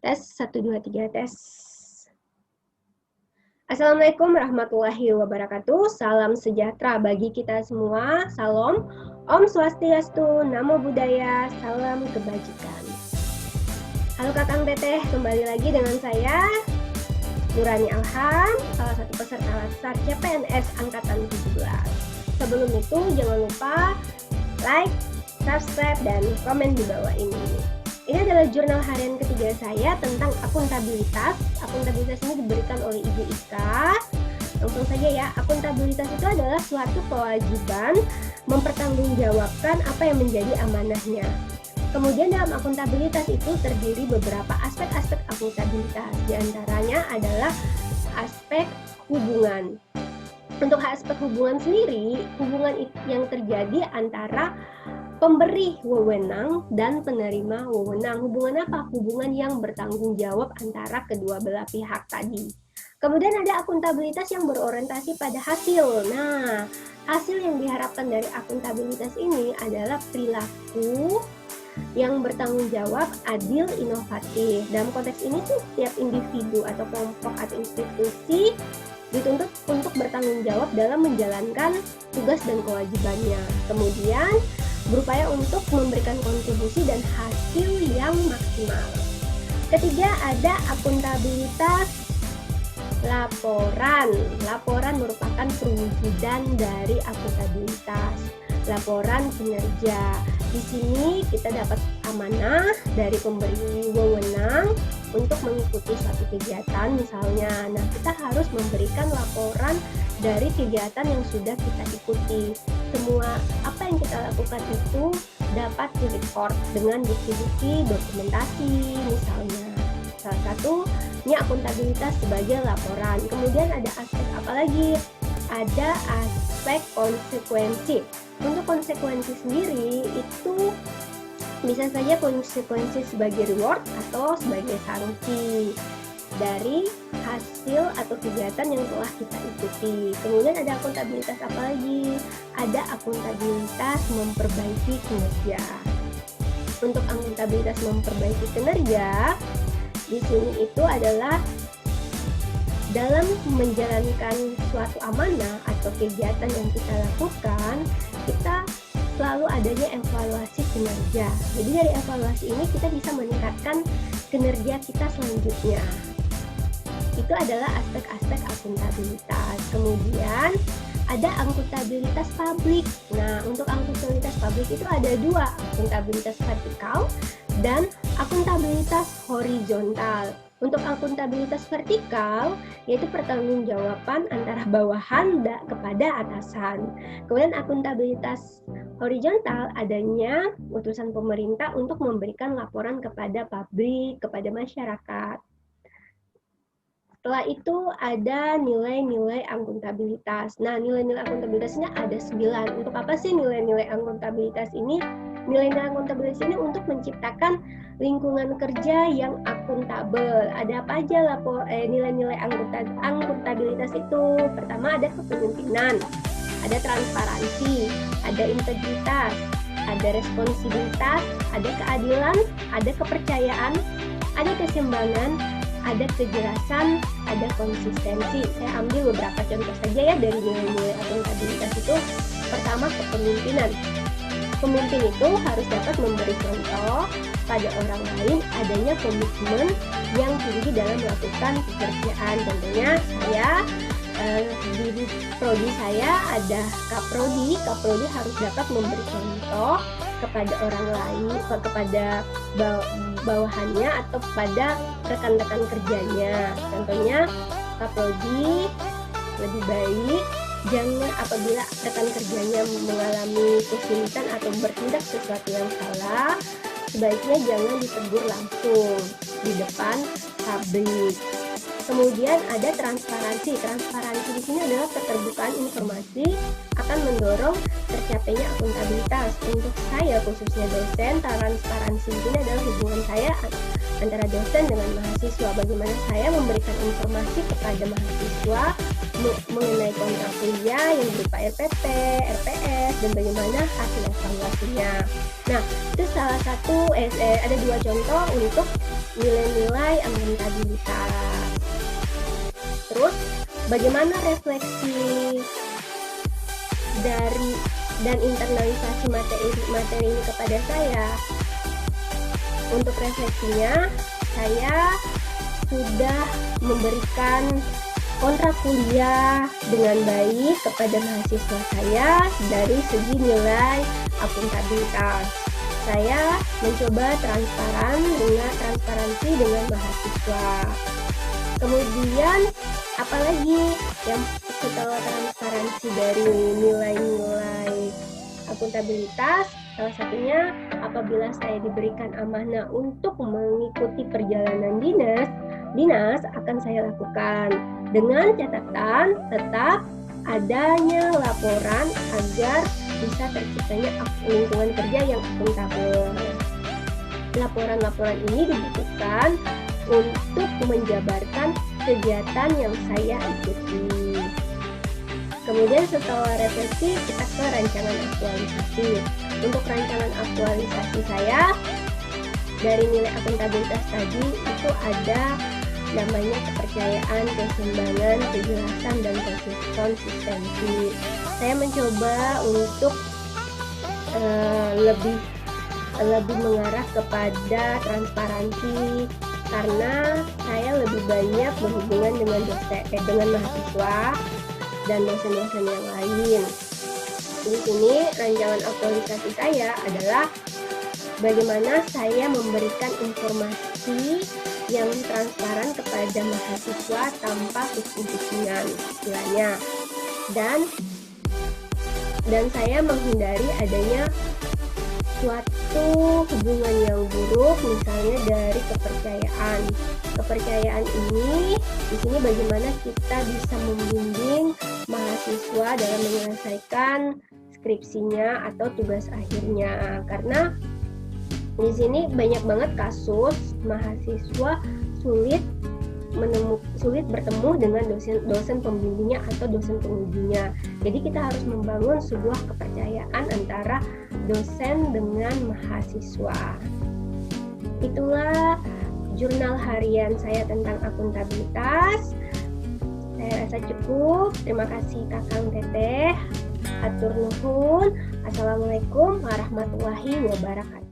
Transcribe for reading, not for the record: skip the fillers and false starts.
Tes 1, 2, 3 tes. Assalamualaikum warahmatullahi wabarakatuh. Salam sejahtera bagi kita semua. Salam, Om Swastiastu, Namo Buddhaya, salam kebajikan. Halo Kakang Teteh, kembali lagi dengan saya Nurani Alham, salah satu peserta latsar CPNS Angkatan 17. Sebelum itu jangan lupa like, subscribe, dan komen di bawah ini. Ini adalah jurnal harian ketiga saya tentang akuntabilitas. Akuntabilitas ini diberikan oleh Ibu Ika. Langsung saja ya, akuntabilitas itu adalah suatu kewajiban mempertanggungjawabkan apa yang menjadi amanahnya. Kemudian dalam akuntabilitas itu terdiri beberapa aspek-aspek akuntabilitas. Di antaranya adalah aspek hubungan. Untuk aspek hubungan sendiri, hubungan yang terjadi antara pemberi wewenang dan penerima wewenang. Hubungan apa? Hubungan yang bertanggung jawab antara kedua belah pihak tadi. Kemudian ada akuntabilitas yang berorientasi pada hasil. Nah, hasil yang diharapkan dari akuntabilitas ini adalah perilaku yang bertanggung jawab, adil, inovatif. Dalam konteks ini tuh setiap individu atau kelompok atau institusi dituntut untuk bertanggung jawab dalam menjalankan tugas dan kewajibannya. Kemudian berupaya untuk memberikan kontribusi dan hasil yang maksimal. Ketiga, ada akuntabilitas laporan. Laporan merupakan perwujudan dari akuntabilitas. Laporan kinerja. Di sini kita dapat amanah dari pemberi wewenang untuk mengikuti suatu kegiatan misalnya. Nah, kita harus memberikan laporan dari kegiatan yang sudah kita ikuti. Semua apa yang kita lakukan itu dapat di-record dengan bukti-bukti dokumentasi misalnya. Salah satunya akuntabilitas sebagai laporan. Kemudian ada aspek apa lagi? Ada aspek konsekuensi. Untuk konsekuensi sendiri itu bisa saja konsekuensi sebagai reward atau sebagai sanksi dari hasil atau kegiatan yang telah kita ikuti. Kemudian ada akuntabilitas apa lagi? Ada akuntabilitas memperbaiki kinerja. Untuk akuntabilitas memperbaiki kinerja, di sini itu adalah dalam menjalankan suatu amanah atau kegiatan yang kita lakukan, kita selalu adanya evaluasi kinerja. Jadi dari evaluasi ini kita bisa meningkatkan kinerja kita selanjutnya. Itu adalah aspek-aspek akuntabilitas. Kemudian ada akuntabilitas publik. Nah, untuk akuntabilitas publik itu ada dua, akuntabilitas vertikal dan akuntabilitas horizontal. Untuk akuntabilitas vertikal, yaitu pertanggungjawaban antara bawahan kepada atasan. Kemudian akuntabilitas horizontal adanya utusan pemerintah untuk memberikan laporan kepada publik, kepada masyarakat. Setelah itu ada nilai-nilai akuntabilitas. Nah, nilai-nilai akuntabilitasnya ada 9. Untuk apa sih nilai-nilai akuntabilitas ini? Nilai-nilai akuntabilitas ini untuk menciptakan lingkungan kerja yang akuntabel. Ada apa aja nilai-nilai akuntabilitas itu? Pertama ada kepemimpinan, ada transparansi, ada integritas, ada responsibilitas, ada keadilan, ada kepercayaan, ada keseimbangan, ada kejelasan, ada konsistensi. Saya ambil beberapa contoh saja ya dari nilai-nilai akuntabilitas itu. Pertama, kepemimpinan. Pemimpin itu harus dapat memberi contoh pada orang lain, adanya komitmen yang tinggi dalam melakukan pekerjaan. Tentunya saya di prodi saya ada kaprodi. Kaprodi harus dapat memberi contoh kepada orang lain, kepada bawahannya atau kepada rekan-rekan kerjanya. Contohnya kaprodi lebih baik jangan apabila rekan kerjanya mengalami kesulitan atau bertindak sesuatu yang salah, sebaiknya jangan ditegur langsung di depan publik. Kemudian ada transparansi. Transparansi di sini adalah keterbukaan informasi akan mendorong tercapainya akuntabilitas. Untuk saya khususnya dosen, transparansi di sini adalah hubungan saya antara dosen dengan mahasiswa. Bagaimana saya memberikan informasi kepada mahasiswa mengenai kontrak kuliah yang berupa RPP, RPS, dan bagaimana hasil evaluasinya. Nah, itu salah satu ada dua contoh untuk nilai-nilai akuntabilitas. Terus bagaimana refleksi dari dan internalisasi materi ini kepada saya? Untuk refleksinya, saya sudah memberikan kontrak kuliah dengan baik kepada mahasiswa saya dari segi nilai akuntabilitas. Saya mencoba transparansi dengan mahasiswa. Kemudian apalagi yang setelah transparansi dari nilai-nilai akuntabilitas, salah satunya apabila saya diberikan amanah untuk mengikuti perjalanan dinas akan saya lakukan dengan catatan tetap adanya laporan agar bisa terciptanya lingkungan kerja yang akuntabel. Laporan-laporan ini dibutuhkan untuk menjabarkan kegiatan yang saya ikuti. Kemudian setelah refleksi, kita ke rancangan aktualisasi. Untuk rancangan aktualisasi saya, dari nilai akuntabilitas tadi itu ada namanya kepercayaan, keseimbangan, kejelasan, dan konsistensi. Saya mencoba untuk lebih mengarah kepada transparansi karena saya lebih banyak berhubungan dengan mahasiswa dan dosen-dosen yang lain. Di sini rancangan aktualisasi saya adalah bagaimana saya memberikan informasi yang transparan kepada mahasiswa tanpa pikir-pikiran istilahnya, dan saya menghindari adanya suatu hubungan yang buruk, misalnya dari kepercayaan. Kepercayaan ini di sini bagaimana kita bisa membimbing mahasiswa dalam menyelesaikan skripsinya atau tugas akhirnya, karena di sini banyak banget kasus mahasiswa sulit bertemu dengan dosen pembimbingnya atau dosen pengujinya. Jadi kita harus membangun sebuah kepercayaan antara dosen dengan mahasiswa. Itulah jurnal harian saya tentang akuntabilitas. Saya rasa cukup. Terima kasih Kakang Teteh. Atur nuhun. Assalamualaikum warahmatullahi wabarakatuh.